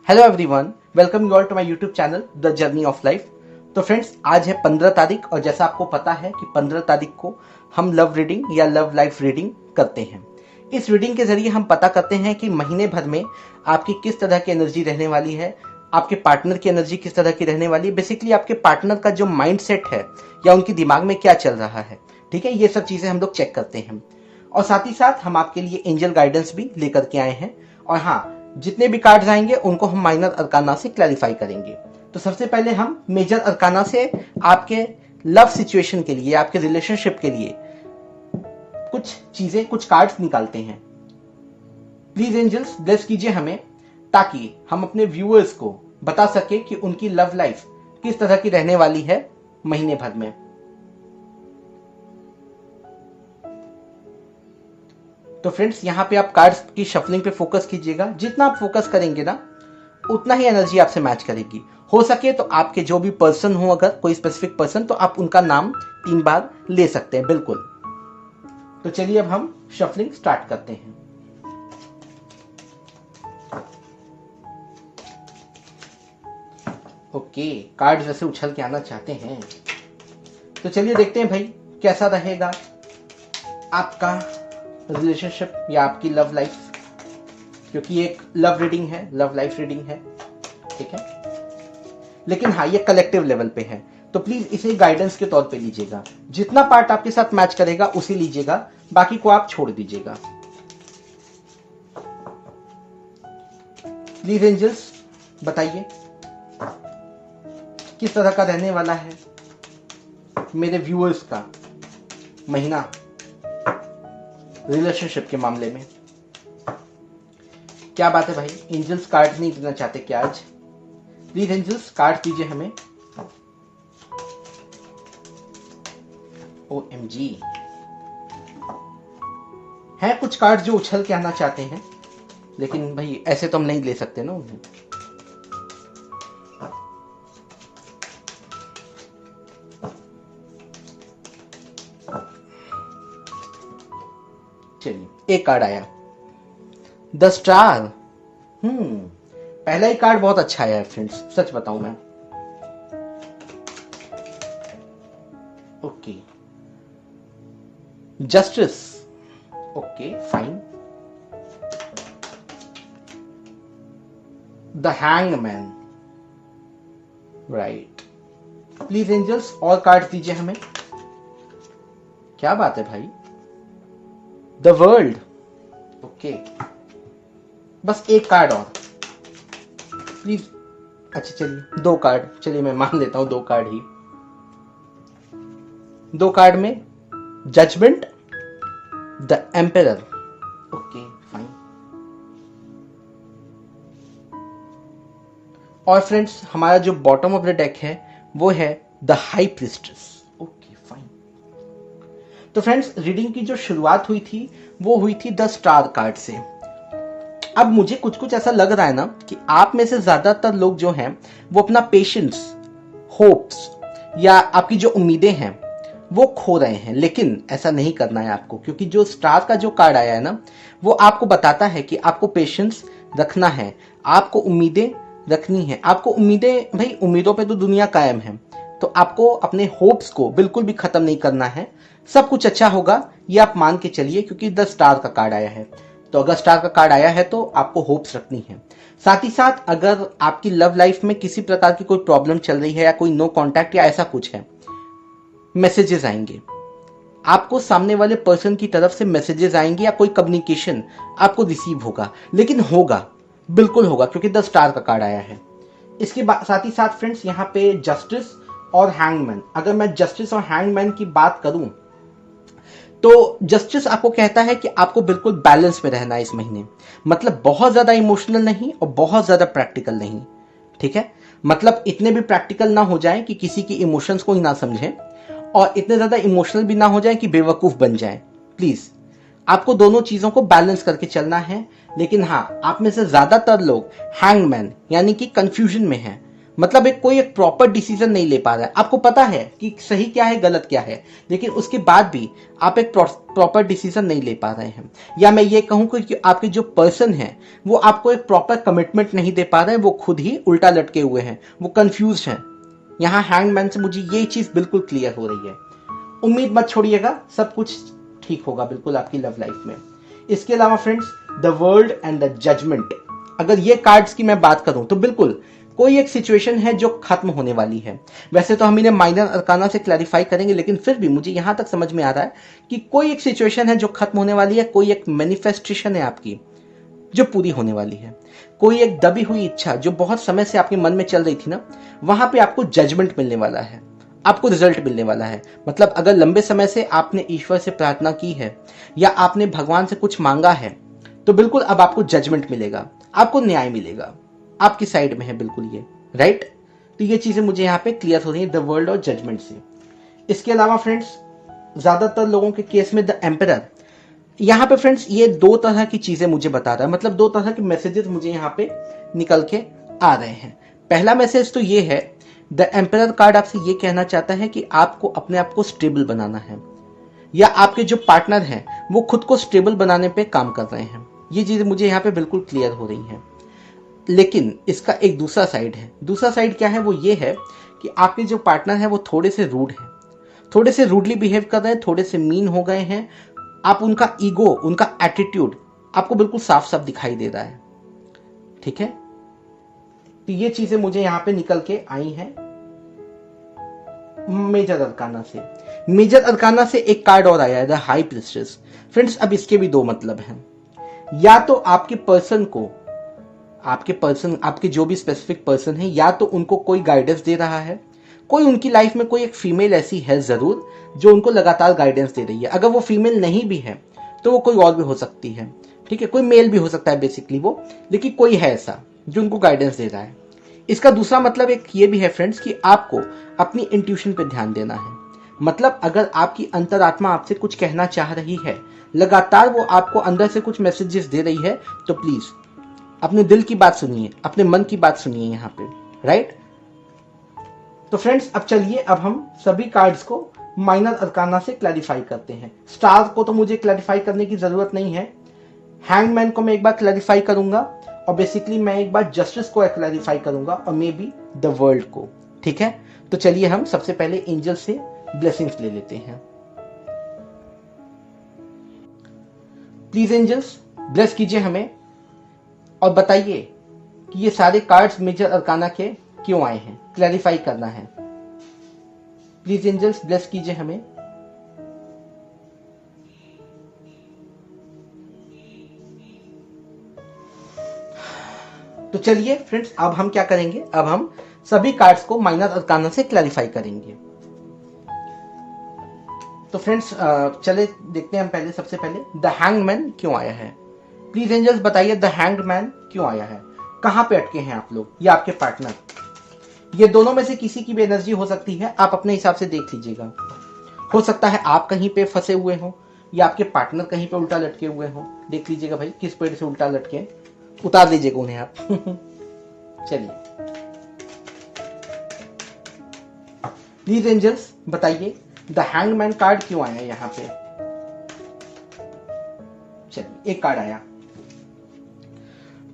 Hello everyone, welcome you all to my YouTube channel the journey of life. तो friends, आज है 15 तारीख और जैसा आपको पता है कि 15 तारीख को हम लव रीडिंग या लव लाइफ रीडिंग करते हैं। इस रीडिंग के जरिए हम पता करते हैं कि महीने भर में आपकी किस तरह की एनर्जी रहने वाली है, आपके पार्टनर की एनर्जी किस तरह की रहने वाली है, बेसिकली आपके पार्टनर का जो माइंड सेट है या उनके दिमाग में क्या चल रहा है। ठीक है, ये सब चीज़ें हम लोग चेक करते हैं और साथ ही साथ हम आपके लिए एंजल गाइडेंस भी लेकर के आए हैं। और हाँ, जितने भी कार्ड्स आएंगे उनको हम माइनर अरकाना से क्लैरिफाई करेंगे। तो सबसे पहले हम मेजर अरकाना से आपके लव सिचुएशन के लिए, आपके रिलेशनशिप के लिए कुछ चीजें, कुछ कार्ड्स निकालते हैं। प्लीज एंजल्स ब्लेस कीजिए हमें, ताकि हम अपने व्यूअर्स को बता सके कि उनकी लव लाइफ किस तरह की रहने वाली है महीने भर में। तो फ्रेंड्स, यहाँ पे आप कार्ड्स की शफलिंग पे फोकस कीजिएगा। जितना आप फोकस करेंगे ना, उतना ही एनर्जी आपसे मैच करेगी। हो सके तो आपके जो भी पर्सन हो, अगर कोई स्पेसिफिक पर्सन, तो आप उनका नाम 3 बार ले सकते हैं, बिल्कुल। तो चलिए अब हम शफलिंग स्टार्ट करते हैं। ओके, कार्ड्स वैसे उछल के आना चाहते हैं, तो चलिए देखते हैं भाई कैसा रहेगा आपका रिलेशनशिप या आपकी लव लाइफ, क्योंकि एक लव रीडिंग है, लव लाइफ रीडिंग है। ठीक है, लेकिन हाँ, ये कलेक्टिव लेवल पे है, तो प्लीज इसे गाइडेंस के तौर पे लीजिएगा। जितना पार्ट आपके साथ मैच करेगा उसे लीजिएगा, बाकी को आप छोड़ दीजिएगा। प्लीज एंजल्स बताइए किस तरह का रहने वाला है मेरे व्यूअर्स का महीना रिलेशनशिप के मामले में। क्या बात है भाई, एंजल्स कार्ड नहीं देना चाहते क्या आज? प्लीज एंजल्स कार्ड दीजिए हमें। OMG, है कुछ कार्ड जो उछल के आना चाहते हैं, लेकिन भाई ऐसे तो हम नहीं ले सकते ना उन्हें। चलिए, एक कार्ड आया, द स्टार। पहला ही कार्ड बहुत अच्छा आया है फ्रेंड्स, सच बताऊं मैं। Okay, justice. Okay fine, the hangman. Right, please angels और कार्ड दीजिए हमें। क्या बात है भाई, द वर्ल्ड। ओके, बस एक कार्ड और प्लीज। अच्छा चलिए, 2 कार्ड, चलिए मैं मान लेता हूं 2 कार्ड ही। 2 कार्ड में judgement, the emperor. Okay fine, और फ्रेंड्स हमारा जो बॉटम ऑफ द डेक है वो है the high priestess. Okay fine. तो फ्रेंड्स, रीडिंग की जो शुरुआत हुई थी वो हुई थी द स्टार कार्ड से। अब मुझे कुछ कुछ ऐसा लग रहा है ना कि आप में से ज्यादातर लोग जो हैं वो अपना पेशेंस, होप्स या आपकी जो उम्मीदें हैं वो खो रहे हैं। लेकिन ऐसा नहीं करना है आपको, क्योंकि जो स्टार का जो कार्ड आया है ना, वो आपको बताता है कि आपको पेशेंस रखना है, आपको उम्मीदें रखनी है। आपको उम्मीदें, भाई उम्मीदों पे तो दुनिया कायम है, तो आपको अपने होप्स को बिल्कुल भी खत्म नहीं करना है। सब कुछ अच्छा होगा, ये आप मान के चलिए, क्योंकि द स्टार का कार्ड आया है। तो अगर स्टार का कार्ड आया है तो आपको होप्स रखनी है। साथ ही साथ अगर आपकी लव लाइफ में किसी प्रकार की कोई प्रॉब्लम चल रही है या कोई नो कांटेक्ट या ऐसा कुछ है, मैसेजेस आएंगे आपको, सामने वाले पर्सन की तरफ से मैसेजेस आएंगे या कोई कम्युनिकेशन आपको रिसीव होगा, लेकिन होगा, बिल्कुल होगा, क्योंकि द स्टार का कार्ड आया है। इसके साथ ही साथ फ्रेंड्स, यहाँ पे जस्टिस और हैंगमैन। अगर मैं जस्टिस और हैंगमैन की बात करूं तो जस्टिस आपको कहता है कि आपको बिल्कुल बैलेंस में रहना है इस महीने। मतलब बहुत ज्यादा इमोशनल नहीं और बहुत ज्यादा प्रैक्टिकल नहीं। ठीक है, मतलब इतने भी प्रैक्टिकल ना हो जाए कि किसी की इमोशंस को ही ना समझें, और इतने ज्यादा इमोशनल भी ना हो जाए कि बेवकूफ बन जाए। प्लीज, आपको दोनों चीजों को बैलेंस करके चलना है। लेकिन हाँ, आप में से ज्यादातर लोग हैंगमैन यानी कि कंफ्यूजन में हैं। मतलब एक कोई एक प्रॉपर डिसीजन नहीं ले पा रहा है। आपको पता है कि सही क्या है गलत क्या है, लेकिन उसके बाद भी आप एक प्रॉपर डिसीजन नहीं ले पा रहे हैं। या मैं ये कहूँ कि आपके जो पर्सन है वो आपको एक प्रॉपर कमिटमेंट नहीं दे पा रहे हैं, वो खुद ही उल्टा लटके हुए हैं, वो कंफ्यूज हैं। यहाँ हैंगमैन से मुझे ये चीज बिल्कुल क्लियर हो रही है। उम्मीद मत छोड़िएगा, सब कुछ ठीक होगा बिल्कुल आपकी लव लाइफ में। इसके अलावा friends, the world and the judgement, अगर ये कार्ड्स की मैं बात करूं तो बिल्कुल कोई एक सिचुएशन है जो खत्म होने वाली है। वैसे तो हम इन्हें माइनर अरकाना से क्लैरिफाई करेंगे, लेकिन फिर भी मुझे यहां तक समझ में आ रहा है कि कोई एक सिचुएशन है जो खत्म होने वाली है, कोई एक मैनिफेस्टेशन है आपकी जो पूरी होने वाली है, कोई एक दबी हुई इच्छा जो बहुत समय से आपके मन में चल रही थी ना, वहां पे आपको जजमेंट मिलने वाला है, आपको रिजल्ट मिलने वाला है। मतलब अगर लंबे समय से आपने ईश्वर से प्रार्थना की है या आपने भगवान से कुछ मांगा है, तो बिल्कुल अब आपको जजमेंट मिलेगा, आपको न्याय मिलेगा, आपकी साइड में है बिल्कुल ये, राइट। तो ये चीजें मुझे यहाँ पे क्लियर हो रही है द वर्ल्ड और जजमेंट से। इसके अलावा फ्रेंड्स, ज्यादातर लोगों के केस में द एम्परर, यहाँ पे फ्रेंड्स ये दो तरह की चीजें मुझे बता रहा है, मतलब दो तरह के मैसेजेस मुझे यहाँ पे निकल के आ रहे हैं। पहला मैसेज तो ये है, द एम्परर कार्ड आपसे ये कहना चाहता है कि आपको अपने आप को स्टेबल बनाना है, या आपके जो पार्टनर हैं वो खुद को स्टेबल बनाने पे काम कर रहे हैं। ये चीज मुझे यहाँ पे बिल्कुल क्लियर हो रही है। लेकिन इसका एक दूसरा साइड है। दूसरा साइड क्या है? वो ये है कि आपके जो पार्टनर है वो थोड़े से रूड हैं, थोड़े से रूडली बिहेव कर रहे हैं, थोड़े से मीन हो गए हैं। आप उनका ईगो, उनका एटीट्यूड आपको बिल्कुल साफ साफ दिखाई दे रहा है, ठीक है। तो ये चीजें मुझे यहां पे निकल के आई हैं मेजर अरकाना से। मेजर अरकाना से एक कार्ड और आया है, द हाई प्रीस्टेस। फ्रेंड्स, अब इसके भी दो मतलब हैं। या तो आपके पर्सन को, आपके जो भी स्पेसिफिक पर्सन है, या तो उनको कोई गाइडेंस दे रहा है, कोई उनकी लाइफ में कोई एक फीमेल ऐसी है जरूर जो उनको लगातार गाइडेंस दे रही है। अगर वो फीमेल नहीं भी है तो वो कोई और भी हो सकती है, ठीक है, कोई मेल भी हो सकता है बेसिकली वो, लेकिन कोई है ऐसा जो उनको गाइडेंस दे रहा है। इसका दूसरा मतलब एक ये भी है फ्रेंड्स कि आपको अपनी इंट्यूशन पे ध्यान देना है। मतलब अगर आपकी अंतरात्मा आपसे कुछ कहना चाह रही है, लगातार वो आपको अंदर से कुछ मैसेजेस दे रही है, तो प्लीज अपने दिल की बात सुनिए, अपने मन की बात सुनिए यहाँ पे, राइट। तो फ्रेंड्स, अब चलिए, अब हम सभी कार्ड्स को माइनर अरकाना से क्लैरिफाई करते हैं। स्टार को तो मुझे क्लैरिफाई करने की जरूरत नहीं है, हैंगमैन को मैं एक बार क्लैरिफाई करूंगा, और बेसिकली मैं एक बार जस्टिस को क्लैरिफाई करूंगा, और मे बी द वर्ल्ड को, ठीक है। तो चलिए हम सबसे पहले एंजल से ब्लेसिंग्स ले लेते हैं। प्लीज एंजल्स, ब्लेस कीजिए हमें और बताइए कि ये सारे कार्ड्स मेजर अरकाना के क्यों आए हैं, क्लैरिफाई करना है। प्लीज एंजल्स, ब्लेस कीजिए हमें। तो चलिए फ्रेंड्स, अब हम क्या करेंगे, अब हम सभी कार्ड्स को माइनर अरकाना से क्लैरिफाई करेंगे। तो फ्रेंड्स, चले देखते हैं हम पहले, सबसे पहले द हैंगमैन क्यों आया है। प्लीज एंजल्स बताइए, द हैंगमैन क्यों आया है, कहां पे अटके हैं आप लोग या आपके पार्टनर। ये दोनों में से किसी की भी एनर्जी हो सकती है, आप अपने हिसाब से देख लीजिएगा। हो सकता है आप कहीं पे फंसे हुए हो या आपके पार्टनर कहीं पे उल्टा लटके हुए हो। देख लीजिएगा भाई, किस पेड़ से उल्टा लटके, उतार लीजिएगा उन्हें आप। चलिए प्लीज एंजल्स बताइए, द हैंगमैन कार्ड क्यों आया यहाँ पे। चलिए, एक कार्ड आया,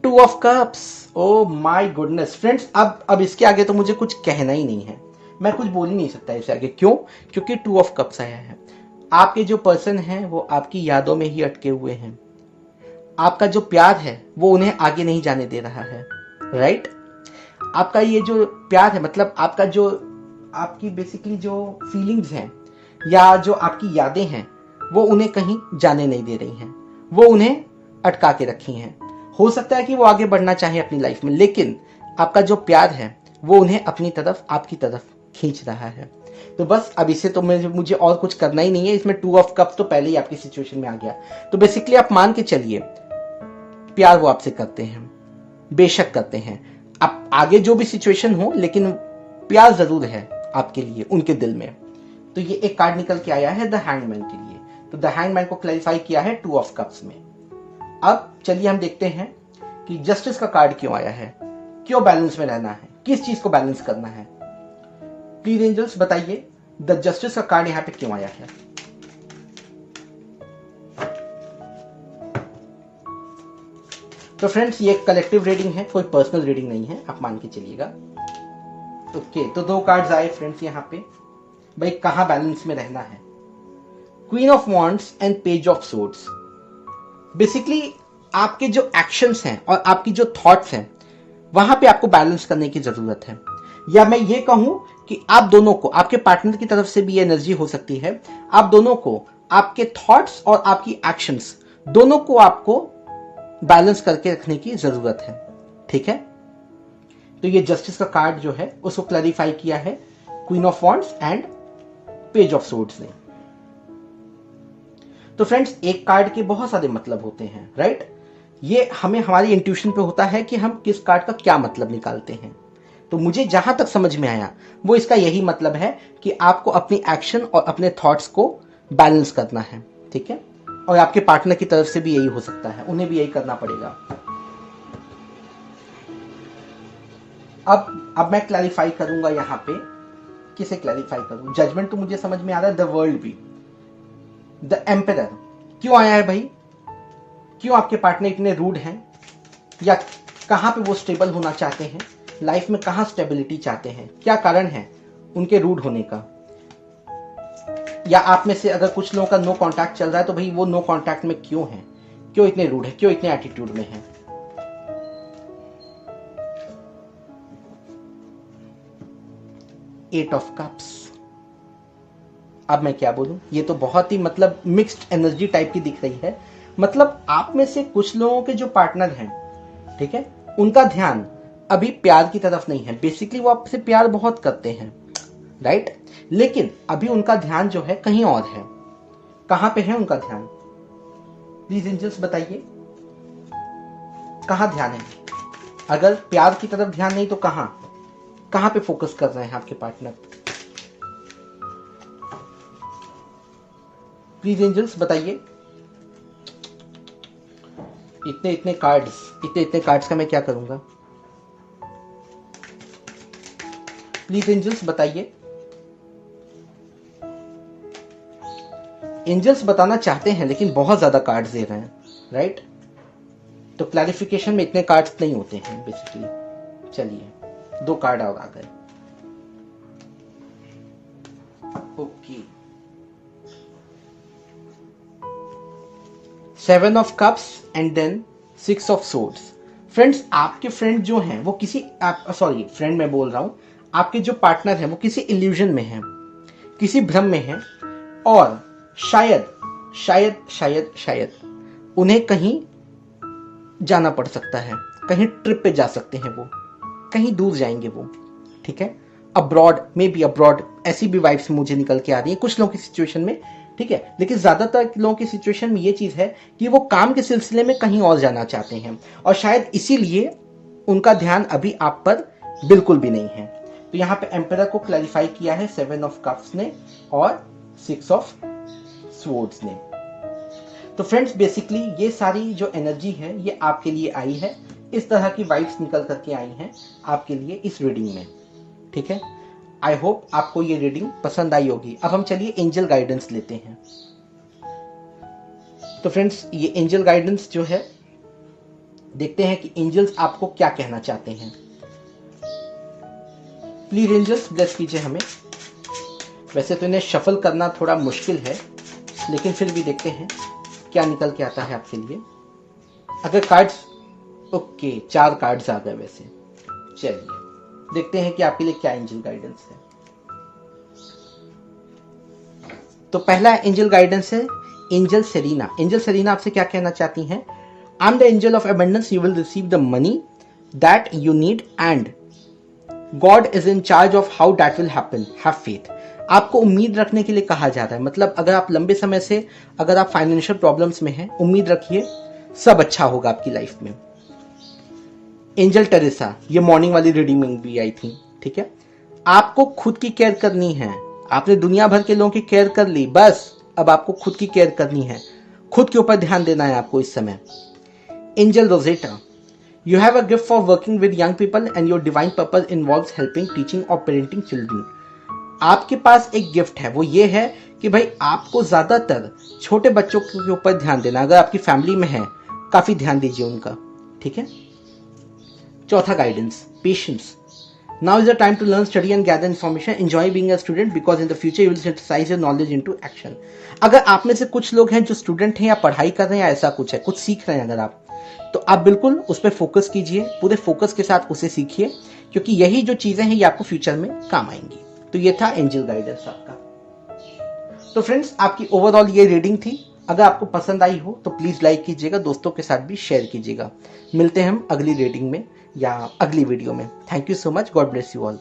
two of cups. Oh my goodness friends, अब इसके आगे तो मुझे कुछ कहना ही नहीं है, मैं कुछ बोल ही नहीं सकता इससे आगे। क्यों? क्योंकि टू ऑफ कप्स आया है। आपके जो पर्सन हैं वो आपकी यादों में ही अटके हुए हैं। आपका जो प्यार है वो उन्हें आगे नहीं जाने दे रहा है, राइट। आपका ये जो प्यार है, मतलब आपका जो, आपकी बेसिकली जो फीलिंग्स हैं या जो आपकी यादें हैं, वो उन्हें कहीं जाने नहीं दे रही हैं, वो उन्हें अटका के रखी हैं। हो सकता है कि वो आगे बढ़ना चाहे अपनी लाइफ में, लेकिन आपका जो प्यार है वो उन्हें अपनी तरफ, आपकी तरफ खींच रहा है। तो बस अब इसे तो मुझे और कुछ करना ही नहीं है। इसमें टू ऑफ कप्स तो पहले ही आपकी सिचुएशन में आ गया। तो बेसिकली आप मान के चलिए, प्यार वो आपसे करते हैं, बेशक करते हैं। आप आगे जो भी सिचुएशन हो, लेकिन प्यार जरूर है आपके लिए उनके दिल में। तो ये एक कार्ड निकल के आया है द हैंगमैन के लिए। तो द हैंगमैन को क्लैरिफाई किया है टू ऑफ कप्स में। अब चलिए हम देखते हैं कि जस्टिस का कार्ड क्यों आया है, क्यों बैलेंस में रहना है, किस चीज को बैलेंस करना है? प्लीज एंजल्स बताइए द जस्टिस का कार्ड यहां पे क्यों आया है? तो फ्रेंड्स ये कलेक्टिव रीडिंग है, कोई पर्सनल रीडिंग नहीं है, आप मान के चलिएगा। ओके, तो 2 कार्ड्स आए फ्रेंड्स यहाँ पे। भाई कहां बैलेंस में रहना है? Queen of wands and page of swords. Basically आपके जो एक्शंस हैं और आपकी जो थॉट्स हैं वहां पे आपको बैलेंस करने की जरूरत है। या मैं ये कहूं कि आप दोनों को, आपके पार्टनर की तरफ से भी ये एनर्जी हो सकती है, आप दोनों को आपके थॉट्स और आपकी एक्शंस दोनों को आपको बैलेंस करके रखने की जरूरत है। ठीक है, तो ये जस्टिस का कार्ड जो है उसको क्लैरिफाई किया है queen of wands and page of swords ने। तो फ्रेंड्स एक कार्ड के बहुत सारे मतलब होते हैं, राइट? ये हमें हमारी इंट्यूशन पे होता है कि हम किस कार्ड का क्या मतलब निकालते हैं। तो मुझे जहां तक समझ में आया वो इसका यही मतलब है कि आपको अपनी एक्शन और अपने थॉट्स को बैलेंस करना है। ठीक है, और आपके पार्टनर की तरफ से भी यही हो सकता है, उन्हें भी यही करना पड़ेगा। अब मैं क्लैरिफाई करूंगा यहां पे, किसे क्लैरिफाई करूं? जजमेंट तो मुझे समझ में आ रहा है, द वर्ल्ड भी। द एम्परर क्यों आया है भाई? क्यों आपके पार्टनर इतने रूड हैं? या कहां पे वो स्टेबल होना चाहते हैं? लाइफ में कहां स्टेबिलिटी चाहते हैं? क्या कारण है उनके रूड होने का? या आप में से अगर कुछ लोगों का नो कांटेक्ट चल रहा है तो भाई वो नो कांटेक्ट में क्यों है? क्यों इतने रूड है? क्यों इतने एटीट्यूड में है? Eight of cups. अब मैं क्या बोलूं, ये तो बहुत ही मतलब मिक्स्ड एनर्जी टाइप की दिख रही है। मतलब आप में से कुछ लोगों के जो पार्टनर हैं, ठीक है, उनका ध्यान अभी प्यार की तरफ नहीं है। बेसिकली वो आपसे प्यार बहुत करते हैं, राइट? लेकिन अभी उनका ध्यान जो है कहीं और है। कहां पे है उनका ध्यान? प्लीज एंजल्स बताइए कहां ध्यान है? अगर प्यार की तरफ ध्यान नहीं तो कहां पे फोकस कर रहे हैं आपके पार्टनर? प्लीज एंजल्स बताइए। इतने कार्ड्स का मैं क्या करूंगा? प्लीज एंजल्स बताइए। एंजल्स बताना चाहते हैं लेकिन बहुत ज्यादा कार्ड्स दे रहे हैं, राइट? तो क्लैरिफिकेशन में इतने कार्ड्स नहीं होते हैं बेसिकली। चलिए 2 कार्ड और आ गए। Okay, 7 of cups and then 6 of swords. Friends आपके फ्रेंड जो हैं वो फ्रेंड मैं बोल रहा हूं, आपके जो पार्टनर हैं वो किसी इल्यूजन में हैं, किसी भ्रम में हैं, और शायद उन्हें कहीं जाना पड़ सकता है, कहीं ट्रिप पे जा सकते हैं, वो कहीं दूर जाएंगे वो। ठीक है, अब्रॉड ऐसी भी वाइब्स मुझे निकल के आ रही है कुछ लोगों की सिचुएशन में। ठीक है, लेकिन ज्यादातर लोगों की सिचुएशन में ये चीज है कि वो काम के सिलसिले में कहीं और जाना चाहते हैं, और शायद इसीलिए उनका ध्यान अभी आप पर बिल्कुल भी नहीं है। तो यहाँ पे एम्परर को क्लैरिफाई किया है 7 ऑफ कप्स ने और 6 ऑफ स्वॉर्ड्स ने। तो फ्रेंड्स बेसिकली ये सारी जो एनर्जी है ये आपके लिए आई है, इस तरह की वाइब्स निकल करके आई हैं आपके लिए इस रीडिंग में। ठीक है, आई होप आपको ये रीडिंग पसंद आई होगी। अब हम चलिए एंजल गाइडेंस लेते हैं। तो फ्रेंड्स ये एंजल गाइडेंस जो है, देखते हैं कि एंजल्स आपको क्या कहना चाहते हैं। प्लीज एंजल्स ब्लेस कीजिए हमें। वैसे तो इन्हें शफल करना थोड़ा मुश्किल है, लेकिन फिर भी देखते हैं क्या निकल के आता है आपके लिए। अगर कार्ड्स ओके 4 कार्ड्स आ गए वैसे। चलिए देखते हैं कि आपके लिए क्या एंजल गाइडेंस है। तो पहला एंजल गाइडेंस है एंजल सेरीना। एंजल सेरीना आपसे क्या कहना चाहती हैं? I am the angel of abundance, you will receive the money that you need and God is in charge of how that will happen, have faith. आपको उम्मीद रखने के लिए कहा जाता है। मतलब अगर आप लंबे समय से अगर आप फाइनेंशियल प्रॉब्लम्स में हैं, उम्मीद रखिए सब अच्छा होगा आपकी लाइफ में। एंजल टेरेसा, ये मॉर्निंग वाली रीडिंग में भी आई थी। ठीक है, आपको खुद की केयर करनी है। आपने दुनिया भर के लोगों की केयर कर ली, बस अब आपको खुद की केयर करनी है, खुद के ऊपर ध्यान देना है आपको इस समय। Angel Rosetta, You have a gift for working with young people and your divine purpose involves helping, teaching or parenting children. आपके पास एक गिफ्ट है, वो ये है कि भाई आपको ज्यादातर छोटे बच्चों के ऊपर ध्यान देना, अगर आपकी फैमिली में है काफी ध्यान दीजिए उनका, ठीक है। चौथा guidance, patience. Now is the time to learn, study and gather information. Enjoy being a student because in the future you will synthesize your knowledge into action. अगर आप में से कुछ लोग हैं जो स्टूडेंट हैं या पढ़ाई कर रहे हैं या ऐसा कुछ है, कुछ सीख रहे हैं अगर आप, तो आप बिल्कुल उस पर फोकस कीजिए, पूरे फोकस के साथ उसे सीखिए, क्योंकि यही जो चीजें हैं ये आपको फ्यूचर में काम आएंगी। तो ये था एंजल गाइडेंस आपका। तो फ्रेंड्स, आपकी ओवरऑल ये रीडिंग थी। अगर आपको पसंद आई हो तो प्लीज लाइक कीजिएगा, दोस्तों के साथ भी शेयर कीजिएगा। मिलते हैं हम अगली रीडिंग में या अगली वीडियो में। Thank you so much, God bless you all.